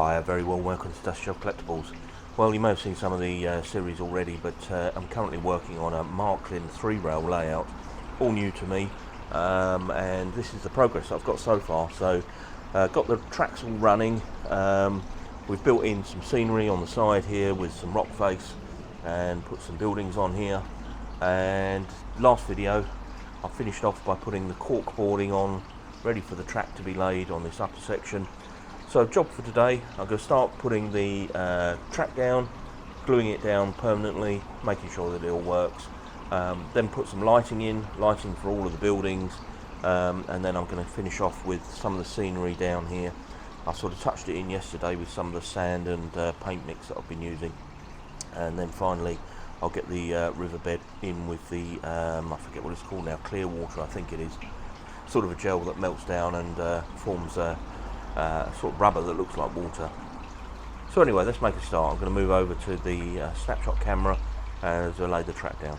Hi, very well, welcome to Dust Shelf Collectibles. Well, you may have seen some of the series already, but I'm currently working on a Märklin 3-rail layout, all new to me, and this is the progress I've got so far. So, got the tracks all running. We've built in some scenery on the side here with some rock face, and put some buildings on here. And last video, I finished off by putting the cork boarding on, ready for the track to be laid on this upper section. So job for today, I'm going to start putting the track down, gluing it down permanently, making sure that it all works. Then put some lighting for all of the buildings, and then I'm going to finish off with some of the scenery down here. I sort of touched it in yesterday with some of the sand and paint mix that I've been using. And then finally I'll get the riverbed in with the, I forget what it's called now, clear water I think it is. Sort of a gel that melts down and forms a sort of rubber that looks like water. So anyway, let's make a start. I'm going to move over to the snapshot camera as I lay the track down.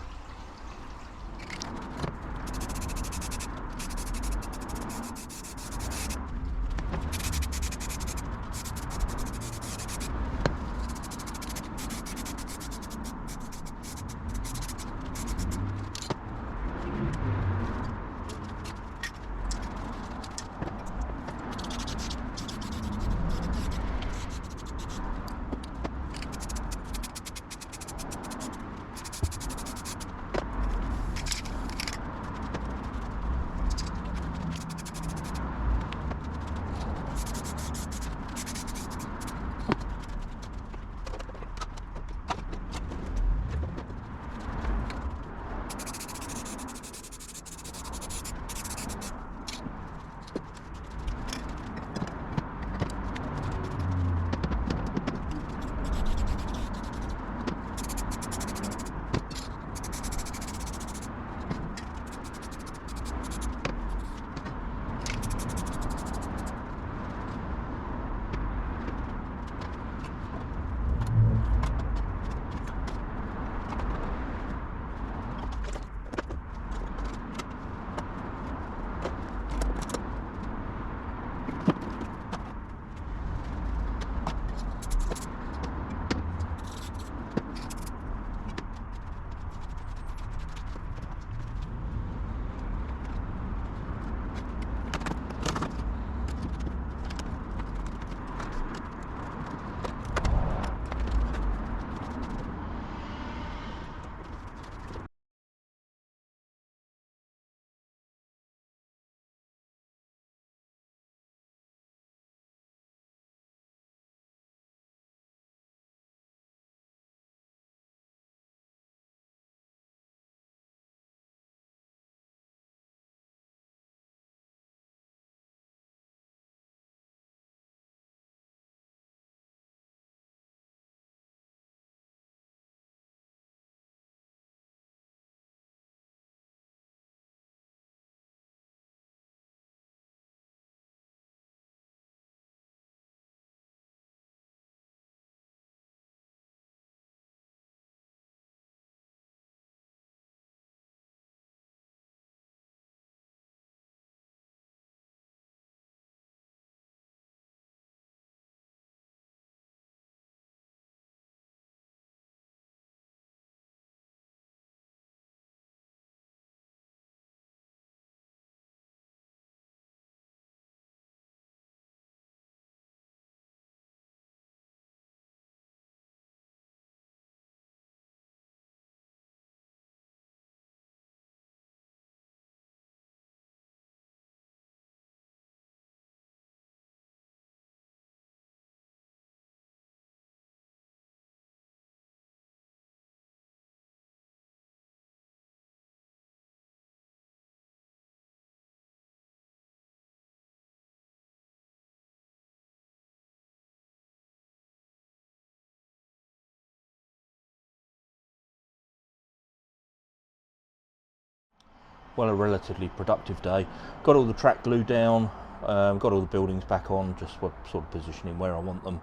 Well, a relatively productive day. Got all the track glued down, got all the buildings back on, just sort of positioning where I want them.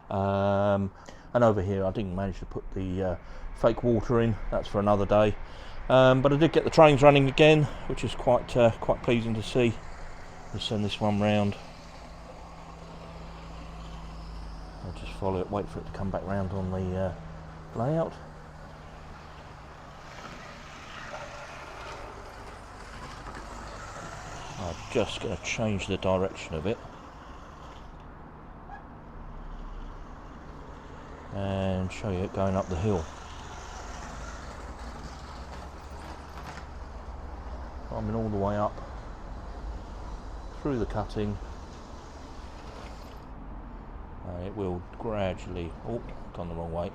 And over here I didn't manage to put the fake water in, that's for another day. But I did get the trains running again, which is quite pleasing to see. Let's send this one round. I'll just follow it, wait for it to come back round on the layout. I'm just going to change the direction of it and show you it going up the hill. Climbing all the way up through the cutting, and it will gradually, oh, gone the wrong way,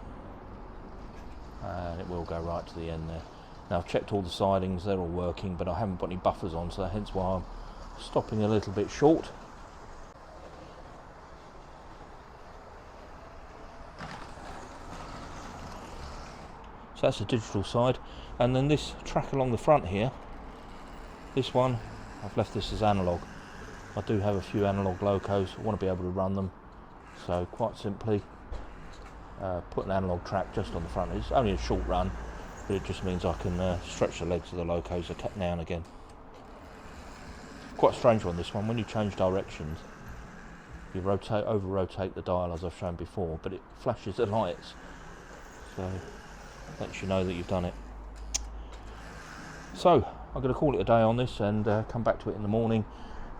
and it will go right to the end there. Now I've checked all the sidings, they're all working, but I haven't got any buffers on, so hence why I'm stopping a little bit short. So that's the digital side, and then this track along the front here, this one, I've left this as analog. I do have a few analog locos, I want to be able to run them, so quite simply put an analog track just on the front. It's only a short run, but it just means I can stretch the legs of the locos now and again. Quite a strange one, this one. When you change directions, you over-rotate the dial as I've shown before, but it flashes the lights, so lets you know that you've done it. So I'm going to call it a day on this and come back to it in the morning.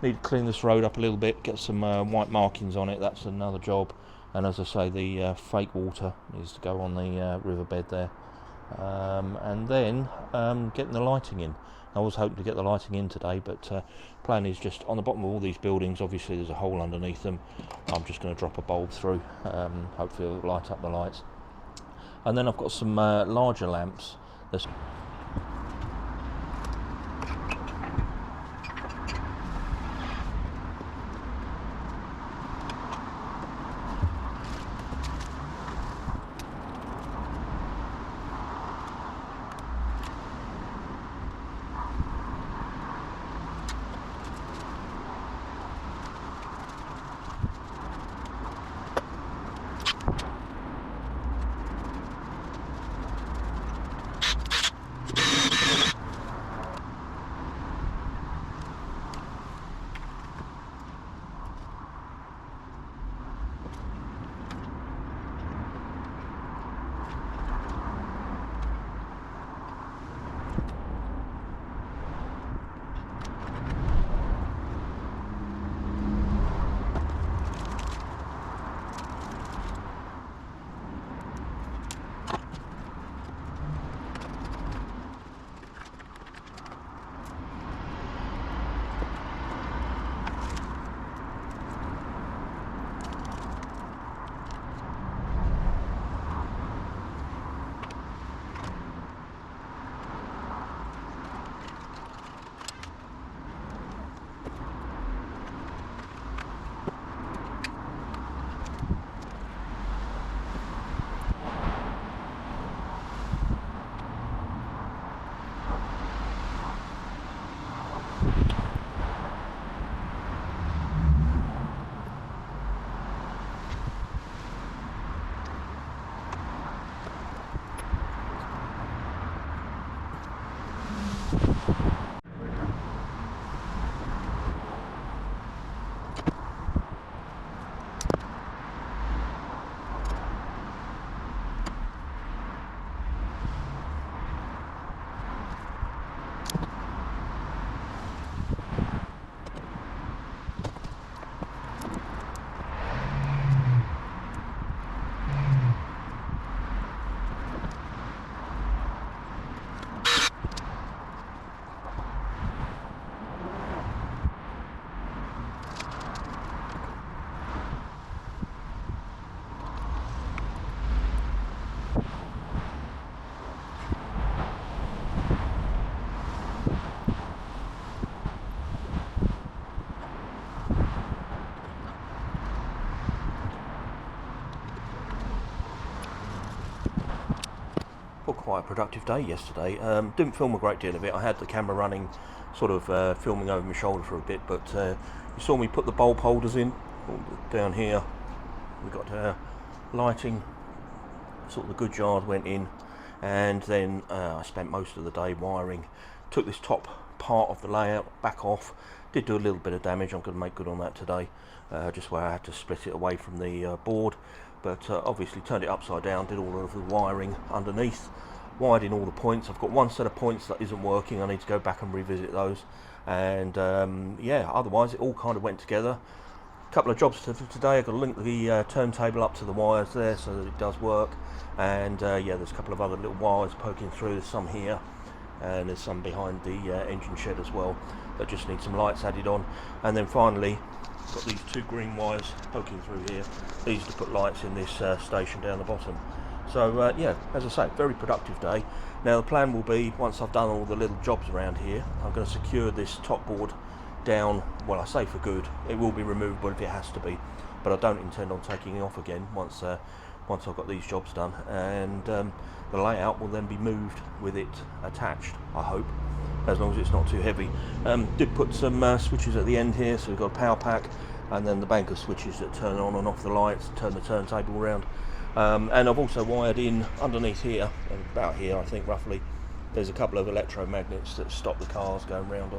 Need to clean this road up a little bit, get some white markings on it, that's another job. And as I say, the fake water needs to go on the riverbed there. And then getting the lighting in. I was hoping to get the lighting in today, but plan is just on the bottom of all these buildings, obviously there's a hole underneath them. I'm just going to drop a bulb through, hopefully it'll light up the lights. And then I've got some larger lamps. Quite a productive day yesterday. Didn't film a great deal of it. I had the camera running, sort of filming over my shoulder for a bit, but you saw me put the bulb holders in down here. We got lighting, sort of the goods yard went in, and then I spent most of the day wiring. Took this top part of the layout back off, did do a little bit of damage. I'm going to make good on that today, just where I had to split it away from the board. but obviously turned it upside down, did all of the wiring underneath, wired in all the points. I've got one set of points that isn't working. I need to go back and revisit those, and yeah, otherwise it all kind of went together. A couple of jobs for today. I've got to link the turntable up to the wires there so that it does work, and yeah, there's a couple of other little wires poking through. There's some here, and there's some behind the engine shed as well that just need some lights added on. And then finally got these two green wires poking through here. These to put lights in this station down the bottom. So yeah, as I say, very productive day. Now the plan will be, once I've done all the little jobs around here, I'm going to secure this top board down, well, I say for good. It will be removable if it has to be, but I don't intend on taking it off again once I've got these jobs done, and the layout will then be moved with it attached, I hope, as long as it's not too heavy. Did put some switches at the end here, so we've got a power pack, and then the bank of switches that turn on and off the lights, turn the turntable around. And I've also wired in underneath here, about here I think roughly, there's a couple of electromagnets that stop the cars going round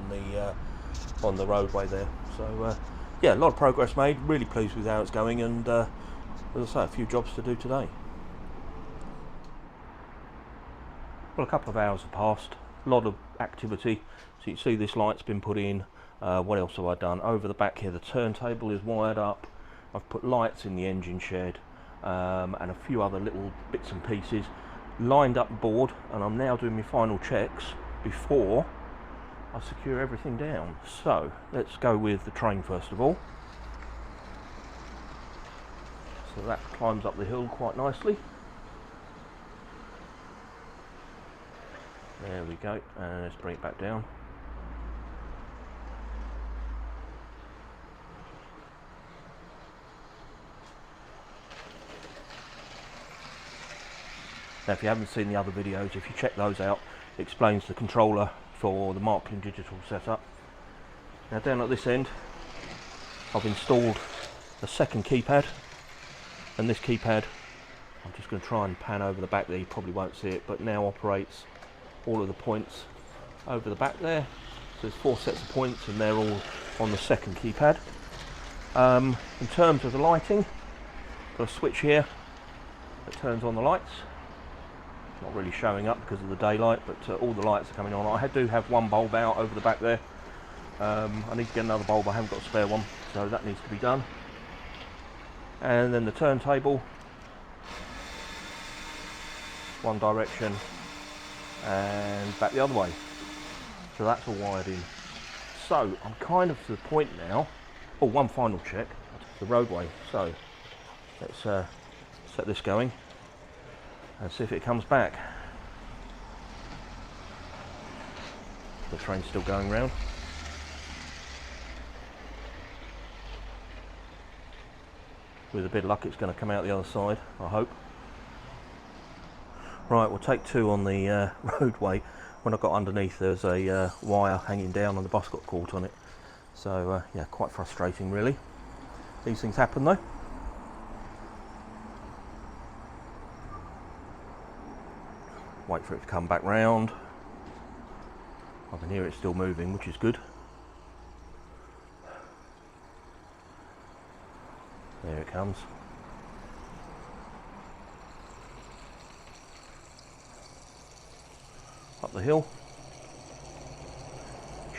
on the roadway there. So yeah, a lot of progress made, really pleased with how it's going, and as I say, a few jobs to do today. Well, a couple of hours have passed, a lot of activity. So you can see this light's been put in. What else have I done? Over the back here the turntable is wired up. I've put lights in the engine shed, and a few other little bits and pieces, lined up the board, and I'm now doing my final checks before I secure everything down. So let's go with the train first of all. So that climbs up the hill quite nicely. There we go, and let's bring it back down. Now if you haven't seen the other videos, if you check those out, it explains the controller for the Märklin digital setup. Now down at this end I've installed a second keypad, and this keypad, I'm just going to try and pan over the back there, you probably won't see it, but now operates all of the points over the back there. So there's 4 sets of points and they're all on the second keypad. In terms of the lighting, got a switch here that turns on the lights. Not really showing up because of the daylight, but all the lights are coming on. I do have one bulb out over the back there. I need to get another bulb, I haven't got a spare one, so that needs to be done. And then the turntable, one direction and back the other way, so that's all wired in. So I'm kind of to the point now. Oh, one final check, the roadway. So let's set this going and see if it comes back. The train's still going round. With a bit of luck it's going to come out the other side, I hope. Right, we'll take 2 on the roadway. When I got underneath there's a wire hanging down and the bus got caught on it. So yeah, quite frustrating really. These things happen though. Wait for it to come back round. I can hear it still moving, which is good. There it comes. Up the hill.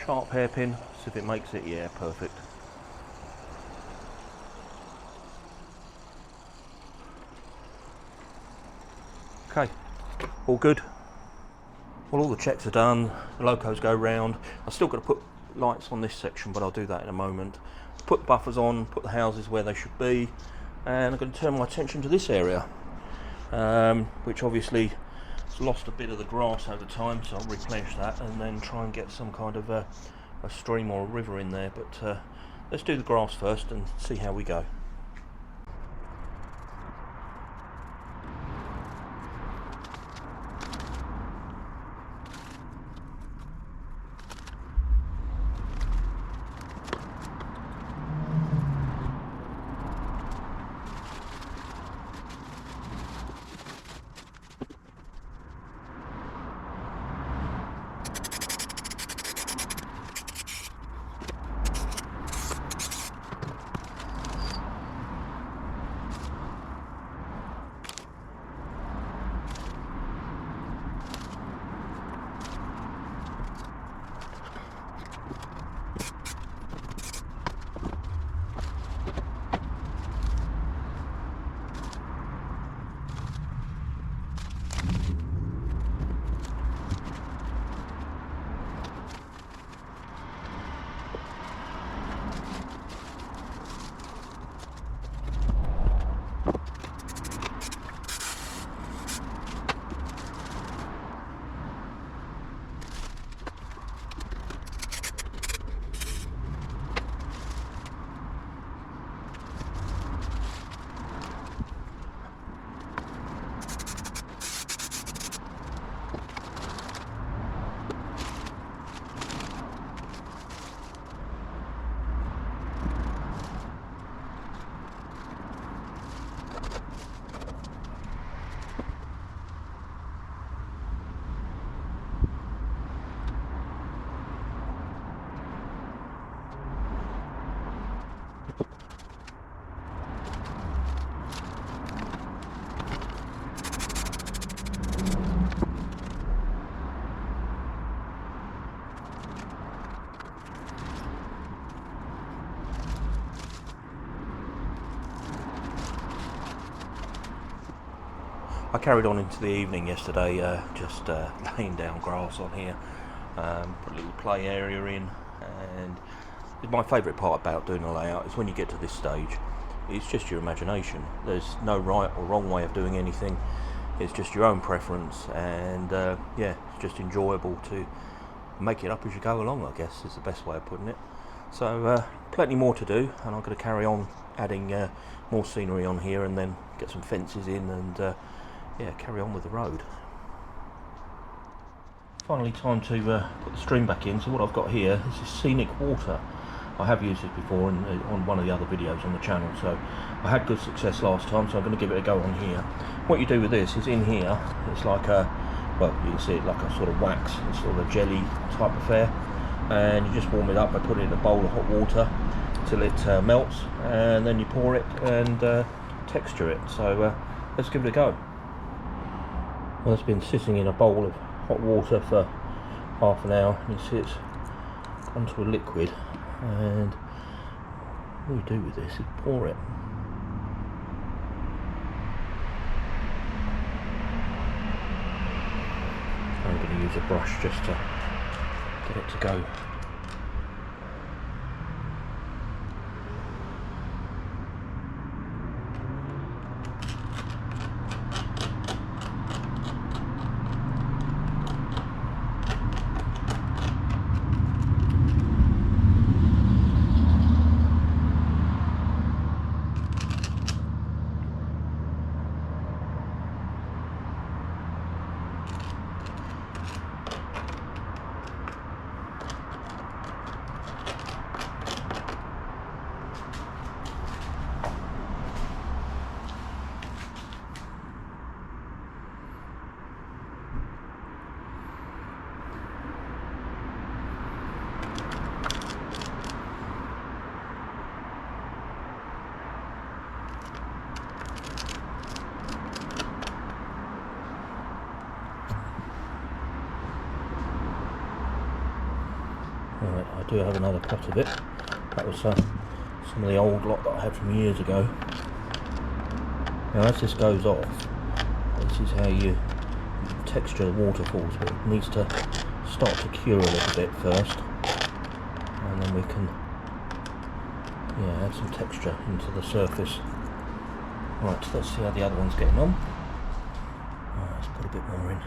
Sharp hairpin, see if it makes it. Yeah, perfect. Okay, all good. Well, all the checks are done, the locos go round. I've still got to put lights on this section, but I'll do that in a moment. Put buffers on, put the houses where they should be, and I'm going to turn my attention to this area, which obviously has lost a bit of the grass over time, so I'll replenish that and then try and get some kind of a stream or a river in there. But let's do the grass first and see how we go. I carried on into the evening yesterday, just laying down grass on here, put a little play area in, and my favourite part about doing a layout is when you get to this stage, it's just your imagination. There's no right or wrong way of doing anything, it's just your own preference, and yeah, it's just enjoyable to make it up as you go along, I guess is the best way of putting it. So plenty more to do, and I'm going to carry on adding more scenery on here, and then get some fences in, and yeah, carry on with the road. Finally, time to put the stream back in. So what I've got here is this scenic water. I have used it before on one of the other videos on the channel, so I had good success last time, so I'm going to give it a go on here. What you do with this is, in here it's like a, well, you can see it like a sort of wax, it's sort of a jelly type affair, and you just warm it up by putting it in a bowl of hot water till it melts, and then you pour it and texture it. So let's give it a go. Well, it's been sitting in a bowl of hot water for half an hour, and you see it's gone to a liquid, and what we do with this is pour it. I'm going to use a brush just to get it to go. Right, I do have another pot of it. That was some of the old lot that I had from years ago. Now, as this goes off, this is how you texture the waterfalls, but it needs to start to cure a little bit first, and then we can, yeah, add some texture into the surface. Right, so let's see how the other one's getting on. Right, let's put a bit more in.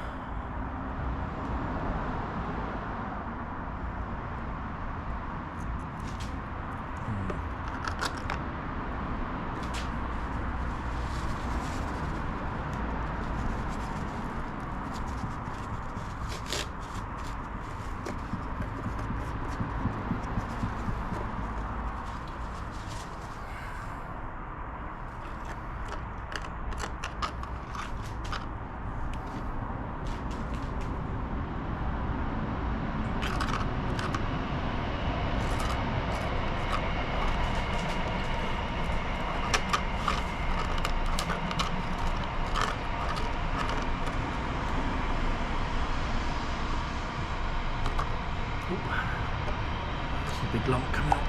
That's a big lump coming up.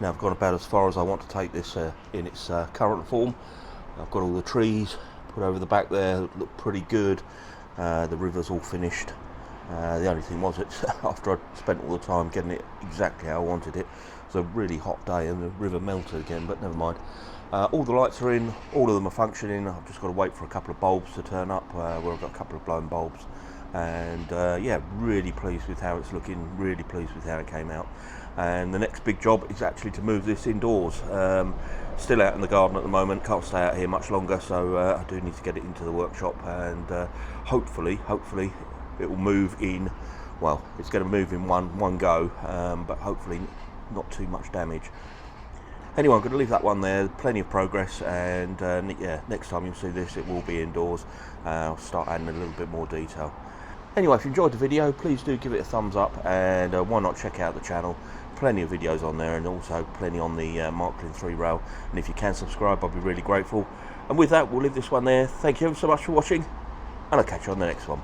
Now I've gone about as far as I want to take this in its current form. I've got all the trees put over the back there, look pretty good. The river's all finished. The only thing was, it's after I'd spent all the time getting it exactly how I wanted it. It was a really hot day and the river melted again, but never mind. All the lights are in, all of them are functioning. I've just got to wait for a couple of bulbs to turn up, where I've got a couple of blown bulbs. And yeah, really pleased with how it's looking, really pleased with how it came out. And the next big job is actually to move this indoors. Still out in the garden at the moment, can't stay out here much longer, so I do need to get it into the workshop, and hopefully it will move in. Well, it's going to move in one go, but hopefully not too much damage. Anyway, I'm going to leave that one there. Plenty of progress, and yeah, next time you see this, it will be indoors. I'll start adding a little bit more detail. Anyway, if you enjoyed the video, please do give it a thumbs up, and why not check out the channel. Plenty of videos on there, and also plenty on the Märklin 3 rail. And if you can subscribe, I'd be really grateful. And with that, we'll leave this one there. Thank you ever so much for watching, and I'll catch you on the next one.